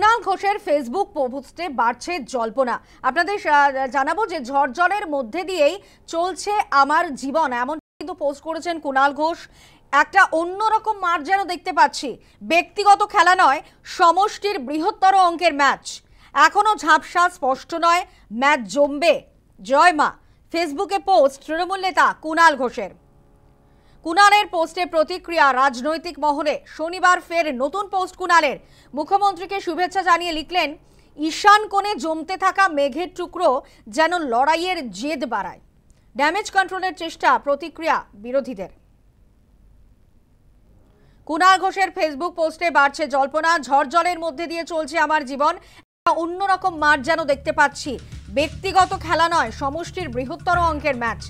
কুণাল ঘোষের ফেসবুক পোস্টে বাড়ছে জল্পনা। আপনাদের জানাবো যে ঝড় জলের মধ্যে দিয়েই চলছে আমার জীবন, এমন কিন্তু পোস্ট করেছেন কুণাল ঘোষ। একটা অন্যরকম মাঠ যেন দেখতে পাচ্ছি। ব্যক্তিগত খেলা নয়, সমষ্টির বৃহত্তর অঙ্কের ম্যাচ। এখনো ঝাপসা স্পষ্ট নয়, ম্যাচ জমবে। জয় মা। ফেসবুকে পোস্ট তৃণমূল নেতা কুণাল ঘোষের। কুণালের পোস্টে প্রতিক্রিয়া রাজনৈতিক মহলে। শনিবার ফের নতুন পোস্ট কুণালের। মুখ্যমন্ত্রীকে শুভেচ্ছা জানিয়ে লিখলেন, ঈশান কোণে জমতে থাকা মেঘের টুকরো যেন লড়াইয়ের জেদ বাড়ায়। ড্যামেজ কন্ট্রোলের চেষ্টা, প্রতিক্রিয়া বিরোধীদের। কুণাল ঘোষের ফেসবুক পোস্টে বাড়ছে জল্পনা। ঝড় জলের মধ্যে দিয়ে চলছে আমার জীবন, অন্যরকম মাঠ যেন দেখতে পাচ্ছি। ব্যক্তিগত খেলা নয়, সমষ্টির বৃহত্তর অঙ্কের ম্যাচ।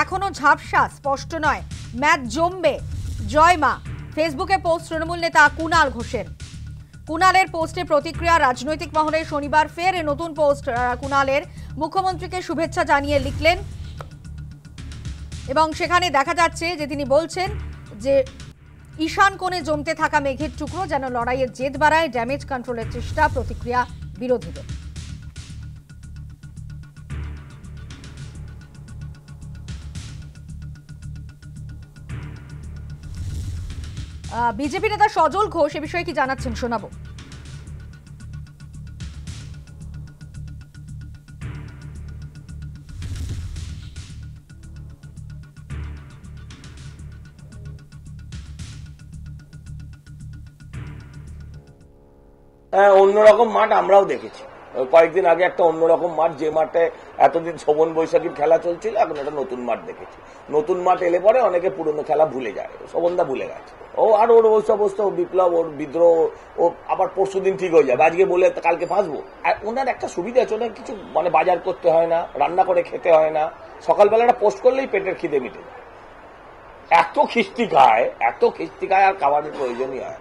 এখনো ঝাপসা স্পষ্ট নয়, ম্যাচ জমবে। জয় মা। ফেসবুকে পোস্ট তৃণমূল নেতা কুণাল ঘোষের। কুণালের পোস্টে প্রতিক্রিয়া রাজনৈতিক মহলে। শনিবার ফের নতুন পোস্ট কুণালের। মুখ্যমন্ত্রীকে শুভেচ্ছা জানিয়ে লিখলেন এবং সেখানে দেখা যাচ্ছে যে তিনি বলছেন যে ঈশান কোণে জমতে থাকা মেঘের টুকরো যেন লড়াইয়ের জেদ বাড়ায়। ড্যামেজ কন্ট্রোলের চেষ্টা, প্রতিক্রিয়া বিরোধীদের। বিজেপি নেতা সজল ঘোষ এ বিষয়ে কি জানাচ্ছেন শোনাবো। হ্যাঁ, অন্যরকম মাঠ আমরাও দেখেছি। কয়েকদিন আগে একটা অন্যরকম মাঠ, যে মাঠে এতদিন শোভন বৈশাখীর খেলা চলছিল, এখন একটা নতুন মাঠ দেখেছি। নতুন মাঠ এলে পরে অনেকে পুরনো খেলা ভুলে যায়। শোভনদা ভুলে গেছে, ও আর ওর ওই সমস্ত বিপ্লব, ওর বিদ্রোহ, ও আবার পরশু দিন ঠিক হয়ে যাবে। আজকে বলে কালকে ফাঁসবো। আর ওনার একটা সুবিধা আছে, ওনার কিছু বাজার করতে হয় না, রান্না করে খেতে হয় না। সকালবেলা একটা পোস্ট করলেই পেটের খিদে মিটে যায়। এত খিস্তি খায় আর খাবারের প্রয়োজনই হয়।